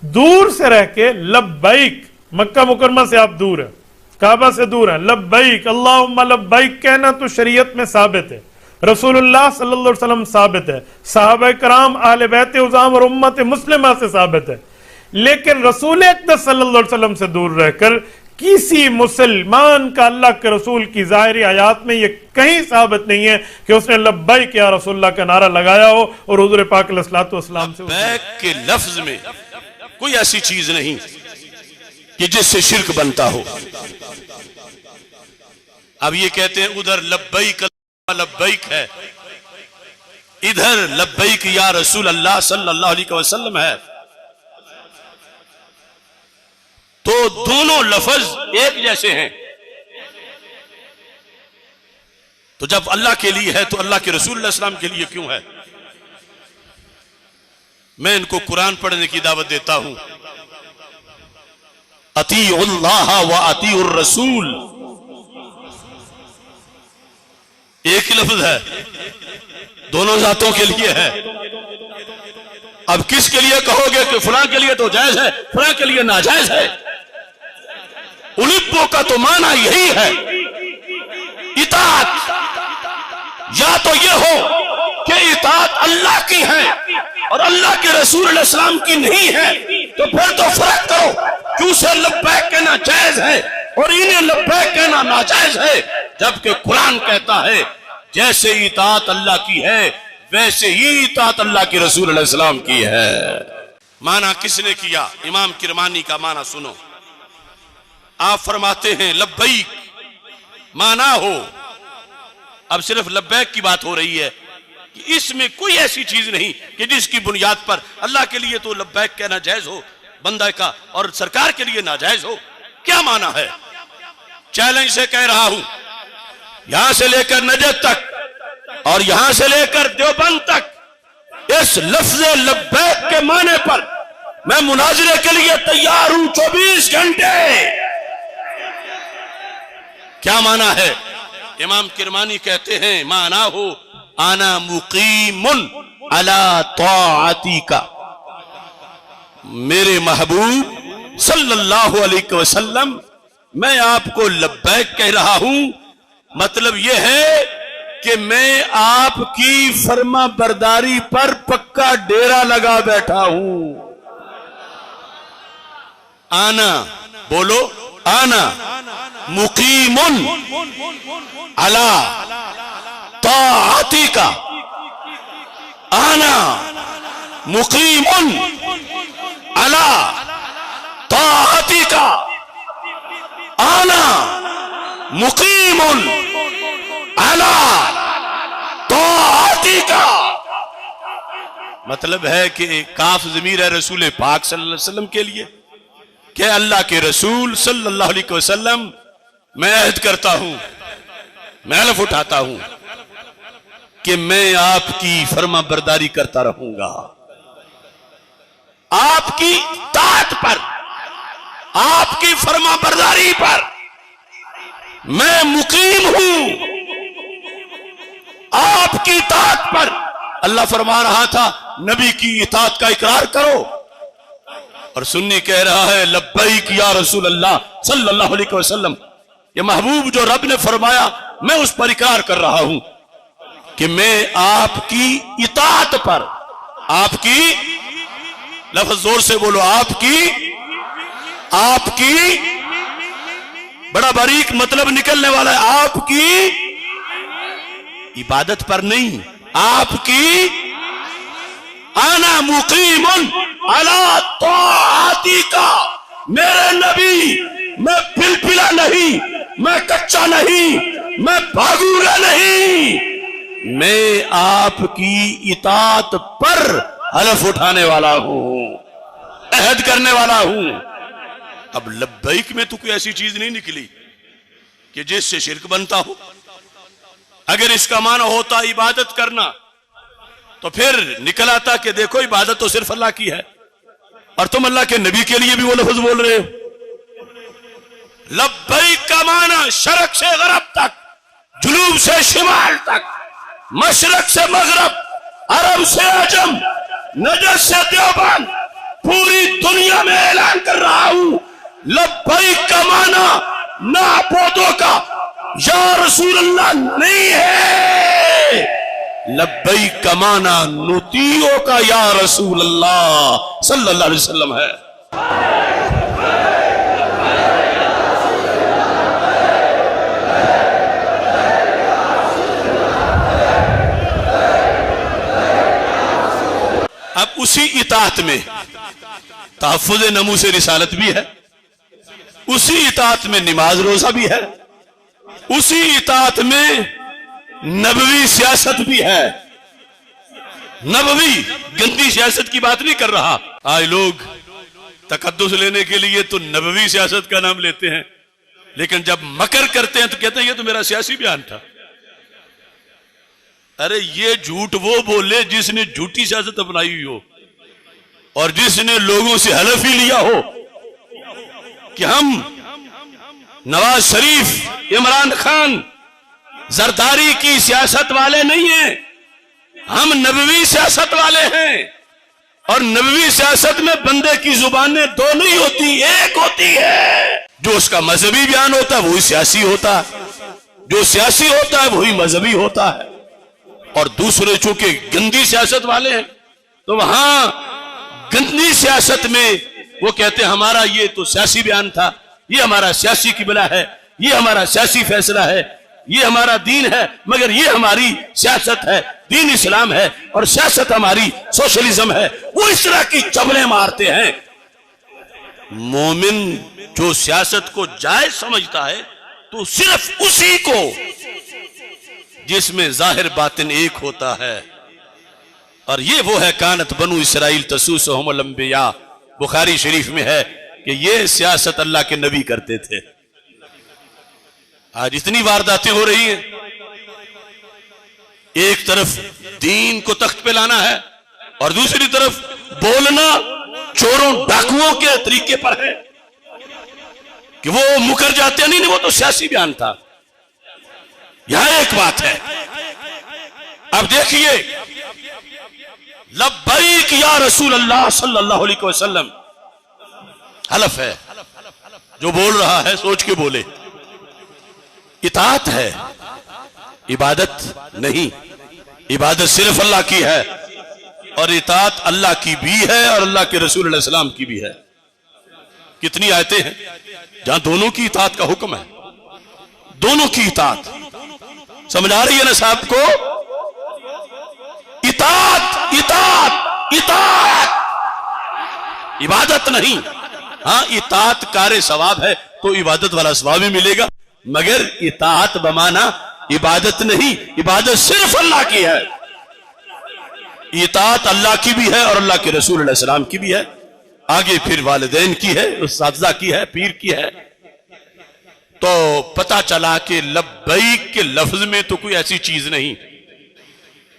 दूर से रह के लब्बैक, मक्का मुकरमा से आप दूर है, काबा से दूर है, लब्बैक अल्लाहुम्मा लब्बैक कहना तो शरीयत में साबित है, रसूलुल्लाह सल्लल्लाहु अलैहि वसल्लम साबित है, सहाबा कराम आले बैत उज़ाम और उम्मत मुस्लिमा से साबित है। लेकिन रसूल अक़दस सल्लल्लाहु अलैहि वसल्लम से दूर रहकर किसी मुसलमान का अल्लाह के रसूल की ज़ाहिरी आयात में यह कहीं साबित नहीं है कि उसने लब्बैक या रसूलुल्लाह का नारा लगाया हो और हुज़ूर पाक अलैहिस्सलातु वस्सलाम से लब्बैक के लफ्ज में कोई ऐसी चीज नहीं कि जिससे शिर्क बनता हो। अब ये कहते हैं उधर लब्बैक लब्बैक है, इधर लब्बैक या रसूल अल्लाह सल्लल्लाहु अलैहि वसल्लम है, तो दोनों लफ्ज एक जैसे हैं। तो जब अल्लाह के लिए है तो अल्लाह के रसूल सल्लल्लाहु अलैहि वसल्लम के लिए क्यों है? मैं इनको कुरान पढ़ने की दावत देता हूं। अतीउल्लाह व अतीउर रसूल एक ही लफ्ज है, दोनों जातों के लिए है। अब किसके लिए कहोगे कि फलां के लिए तो जायज है, फलां के लिए नाजायज है? उलिप्पो का तो माना यही है, इताअत। या तो ये हो कि इताअत अल्लाह की है और अल्लाह के रसूल सलाम की नहीं है, तो फिर तो फर्क करो कि उसे लब्बैक कहना जायज है और इन्हें लब्बैक कहना नाजायज है। जबकि कुरान कहता है जैसे इताअत अल्लाह की है वैसे ही इताअत अल्लाह के रसूल सलाम की है। माना किसने किया? इमाम किरमानी का माना सुनो। आप फरमाते हैं लब्बैक माना हो, अब सिर्फ लब्बैक की बात हो रही है कि इसमें कोई ऐसी चीज नहीं कि जिसकी बुनियाद पर अल्लाह के लिए तो लब्बैक कहना जायज हो बंदा का और सरकार के लिए नाजायज हो। क्या माना है? चैलेंज से कह रहा हूं, यहां से लेकर नजद तक और यहां से लेकर देवबंद तक इस लफ्ज लब्बैक के माने पर मैं मुनाजरे के लिए तैयार हूं 24 घंटे। क्या माना है? इमाम किरमानी कहते हैं माना हो आना मुकीमुन अला ताअती का, मेरे महबूब सल्लल्लाहु अलैहि वसल्लम मैं आपको लब्बैक कह रहा हूं। मतलब यह है कि मैं आपकी फर्मा बरदारी पर पक्का डेरा लगा बैठा हूं। आना बोलो, आना मुकीमुन अला ताअती का, आना मुकीमुन अला ताअती का, आना मुकीमुन अला ताअती का। मतलब है कि काफ ज़मीर है रसूल पाक सल्लल्लाहु अलैहि वसल्लम के लिए कि अल्लाह के रसूल सल्लल्लाहु अलैहि वसल्लम मैं अहद करता हूं, मैं हलफ उठाता हूं कि मैं आपकी फर्मा बरदारी करता रहूंगा, आपकी ताअत पर, आपकी फर्मा बरदारी पर मैं मुकीम हूं, आपकी ताअत पर। अल्लाह फरमा रहा था नबी की इताअत का इकरार करो और सुन्नी कह रहा है लब्बैक या रसूल अल्लाह सल्लल्लाहु अलैहि वसल्लम। ये महबूब जो रब ने फरमाया मैं उस पर इकरार कर रहा हूं कि मैं आपकी इताअत पर, आपकी, लफ्ज जोर से बोलो, आपकी बड़ा बारीक मतलब निकलने वाला है, आपकी इबादत पर नहीं, आपकी आना मुकीमुन अला ताअती का। मेरे नबी मैं पिलपिला नहीं, मैं कच्चा नहीं, मैं भागूंगा नहीं, मैं आपकी इताअत पर हलफ उठाने वाला हूं, अहद करने वाला हूं। अब लब्बैक में तो कोई ऐसी चीज नहीं निकली कि जिससे शिर्क बनता हो। अगर इसका माना होता इबादत करना तो फिर निकल आता कि देखो इबादत तो सिर्फ अल्लाह की है और तुम अल्लाह के नबी के लिए भी वो लफ्ज बोल रहे हो। लब्बैक का माना शरक से गरब तक, जुनूब से शिमाल तक, मशरक से मगरब, अरब से अजम, नजद से देवबंद, पूरी दुनिया कर रहा हूं। लब्बैक का माना नाबूदों का या रसूल अल्लाह नहीं है, लब्बैक का माना नुतीओं का या रसूल अल्लाह सल्लल्लाहु अलैहि वसल्लम है। अब उसी इताअत में तहफ्फुज़ नमू से रिसालत भी है, उसी इताअत में नमाज रोजा भी है, उसी इताअत में नबवी सियासत भी है। नबवी गंदी सियासत की बात नहीं कर रहा। आज लोग तकद्दुस लेने के लिए तो नबवी सियासत का नाम लेते हैं, लेकिन जब मकर करते हैं तो कहते हैं ये तो मेरा सियासी बयान था। अरे ये झूठ वो बोले जिसने झूठी सियासत अपनाई हुई हो और जिसने लोगों से हलफ ही लिया हो कि हम नवाज शरीफ, इमरान खान, जरदारी की सियासत वाले नहीं हैं, हम नबवी सियासत वाले हैं। और नबवी सियासत में बंदे की जुबानें दो नहीं होती, एक होती है। जो उसका मजहबी बयान होता है वही सियासी होता है, जो सियासी होता है वही मजहबी होता है। और दूसरे चूंकि गंदी सियासत वाले हैं तो वहां गंदी सियासत में वो कहते हैं हमारा ये तो सियासी बयान था, ये हमारा सियासी किबला है, ये हमारा सियासी फैसला है, ये हमारा दीन है, मगर ये हमारी सियासत है, दीन इस्लाम है और सियासत हमारी सोशलिज्म है। वो इस तरह की चबलें मारते हैं। मोमिन जो सियासत को जायज समझता है तो सिर्फ उसी को जिसमें जाहिर बातिन एक होता है, और ये वो है कानत बनु इसराइल तसूसहुमुल अंबिया। बुखारी शरीफ में है कि ये सियासत अल्लाह के नबी करते थे। आज इतनी वारदातें हो रही हैं, एक तरफ दीन को तख्त पे लाना है और दूसरी तरफ बोलना चोरों डाकुओं के तरीके पर है कि वो मुकर जाते नहीं, वो तो सियासी बयान था। यहां एक बात है, अब देखिए, लब्बैक या रसूल अल्लाह सल्लल्लाहु अलैहि वसल्लम हलफ है, जो बोल रहा है सोच के बोले। इताअत है, इबादत नहीं। इबादत सिर्फ अल्लाह की है और इताअत अल्लाह की भी है और अल्लाह के रसूल अलैहि सलाम की भी है। कितनी आयतें हैं जहां दोनों की इताअत का हुक्म है, दोनों की इताअत। समझ आ रही है ना साहब को? इताअत इताअत इताअत, इबादत नहीं। हाँ, इताअत कारे सवाब है तो इबादत वाला सवाब भी मिलेगा, मगर इताअत बमाना इबादत नहीं। इबादत सिर्फ अल्लाह की है, इताअत अल्लाह की भी है और अल्लाह के रसूल अलैहि सलाम की भी है। आगे फिर वालिदैन की है, उस्ताज़ा की है, पीर की है। तो पता चला कि लब्बैक के लफ्ज में तो कोई ऐसी चीज नहीं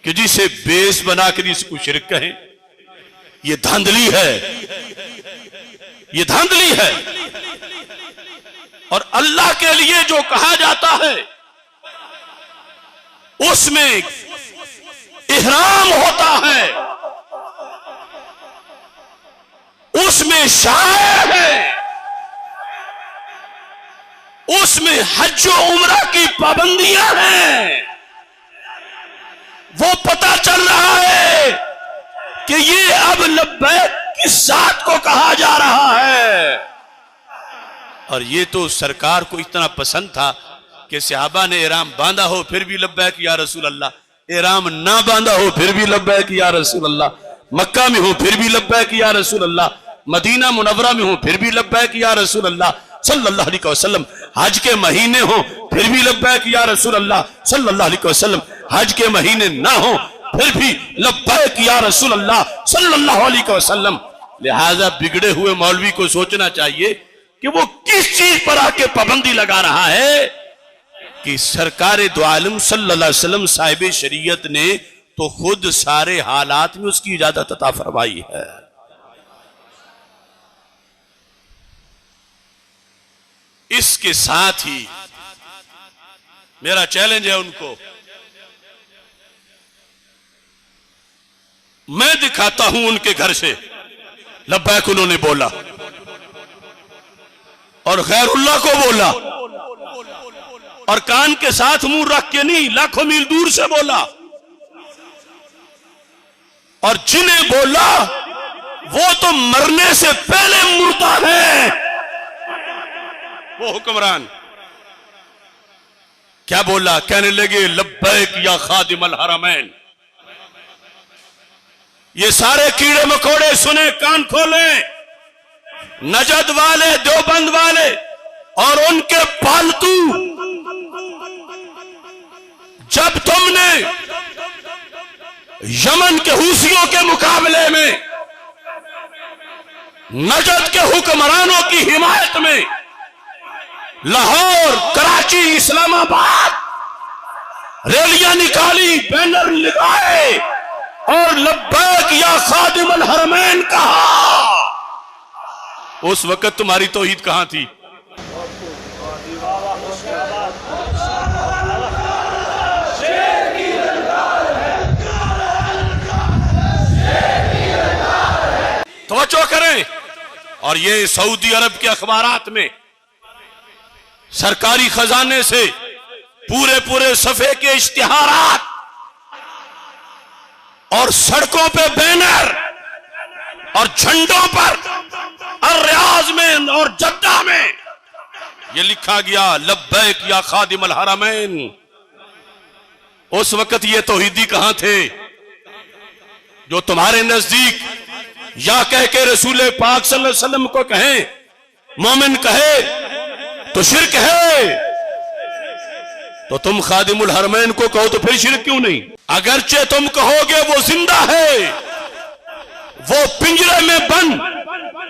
कि जिसे बेस बना कर इसको शिरक कहें। ये धांधली है, ये धांधली है। और अल्लाह के लिए जो कहा जाता है उसमें इहराम होता है, उसमें शायर है, उसमें हज और उम्रा की पाबंदियां हैं। वो पता चल रहा है कि ये अब लब्बैक की साथ को कहा जा रहा है। और ये तो सरकार को इतना पसंद था कि सहाबा ने इहराम बांधा हो फिर भी लब्बैक या रसूल अल्लाह, इहराम ना बांधा हो फिर भी लब्बैक या रसूल अल्लाह, मक्का में हो फिर भी लब्बैक या रसूल अल्लाह, मदीना मुनव्वरा में हो फिर भी लब्बैक या रसूल अल्लाह सल्लल्लाहु अलैहि वसल्लम, हज के महीने हो फिर भी लब्बैक या रसूल अल्लाह सल्लल्लाहु अलैहि वसल्लम, हज के महीने ना हो फिर भी लब्बैक या रसूल अल्लाह सल्लल्लाहु अलैहि वसल्लम। लिहाजा बिगड़े हुए मौलवी को सोचना चाहिए कि वो किस चीज पर आके पाबंदी लगा रहा है कि सरकार दो आलम सल्लल्लाहु अलैहि वसल्लम साहिब शरीयत ने तो खुद सारे हालात में उसकी इजाजत अता फरमाई है। इसके साथ ही मेरा चैलेंज है उनको, मैं दिखाता हूं उनके घर से लब्बैक उन्होंने बोला, और गैरुल्लाह को बोला, और कान के साथ मुंह रख के नहीं, लाखों मील दूर से बोला। और जिन्हें बोला वो तो मरने से पहले मुर्दा है। वो हुक्मरान क्या बोला? कहने लगे लब्बैक या खादिमल हरमैन। ये सारे कीड़े मकोड़े सुने, कान खोले, नजद वाले, देवबंद वाले और उनके पालतू। जब तुमने यमन के हूसियों के मुकाबले में नजद के हुक्मरानों की हिमायत में लाहौर, कराची, इस्लामाबाद रैलियां निकाली, बैनर लगाए और लब्बैक या खादिमुल हरमैन कहा, उस वक्त तुम्हारी तौहीद कहां थी? तवज्जो करें। और ये सऊदी अरब के अखबारात में सरकारी खजाने से पूरे पूरे सफे के इश्तिहारात और सड़कों पे बैनर और झंडों पर और रियाज में और जद्दा में ये लिखा गया लब्बैक या खादिमुल हरमैन। उस वक्त ये तौहीदी कहां थे जो तुम्हारे नजदीक या कह के रसूल पाक सल्लल्लाहु अलैहि वसल्लम को कहें मोमिन कहे तो शिरक है, तो तुम खादिमुल हरमैन को कहो तो फिर शिरक क्यों नहीं? अगरचे तुम कहोगे वो जिंदा है, वो पिंजरे में बंद,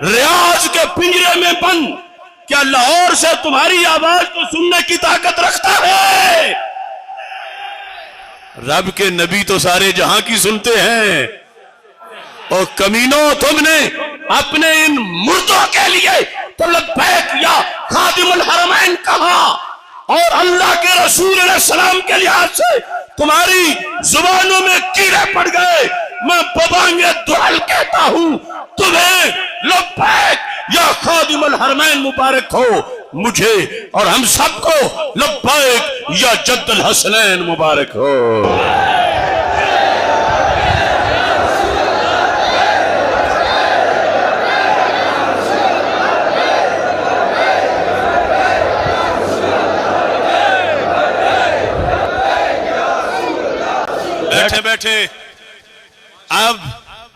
रियाज के पिंजरे में बंद, क्या लाहौर से तुम्हारी आवाज को सुनने की ताकत रखता है? रब के नबी तो सारे जहां की सुनते हैं। और कमीनों, तुमने अपने इन मुर्दों के लिए तो लब्बैक या खादिमुल हरमैन कहा, और अल्लाह के रसूल अलैहि सलाम के लिहाज से तुम्हारी जुबानों में कीड़े पड़ गए। मैं बबांगे दुहल कहता हूं तुम्हें लब्बैक या खादिमुल हरमैन मुबारक हो, मुझे और हम सबको लब्बैक या जद्दुल हसनैन मुबारक हो। बैठे बैठे अब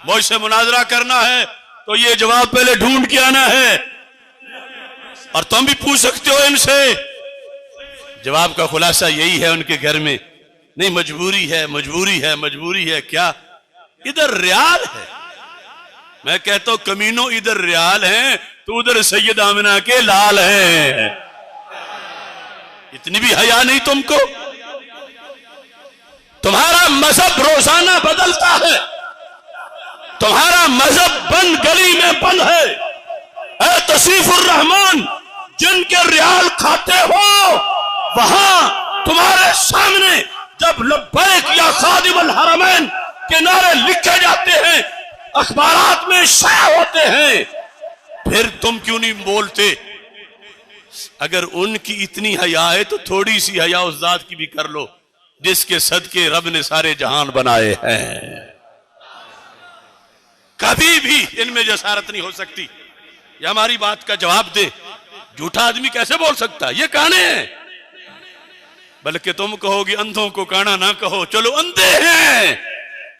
मुझसे मुनाजरा करना है तो ये जवाब पहले ढूंढ के आना है, और तुम भी पूछ सकते हो इनसे। जवाब का खुलासा यही है उनके घर में, नहीं मजबूरी है, मजबूरी है, मजबूरी है। क्या इधर रियाल है? मैं कहता हूं कमीनों, इधर रियाल हैं तो उधर सैयद आमिना के लाल हैं। इतनी भी हया नहीं तुमको? तुम्हारा मजहब रोजाना बदलता है, तुम्हारा मजहब बंद गली में बंद है। ऐ तसीफुर रहमान, जिनके रियाल खाते हो, वहां तुम्हारे सामने जब लब्बैक या खादिमुल हरमैन के नारे लिखे जाते हैं, अखबारात में शाया होते हैं, फिर तुम क्यों नहीं बोलते? अगर उनकी इतनी हया है तो थोड़ी सी हया उस जात की भी कर लो जिसके सदके रब ने सारे जहान बनाए हैं। कभी भी इनमें जसारत नहीं हो सकती। ये हमारी बात का जवाब दे। झूठा आदमी कैसे बोल सकता है? ये काने हैं। बल्कि तुम कहोगे अंधों को काना ना कहो, चलो अंधे हैं,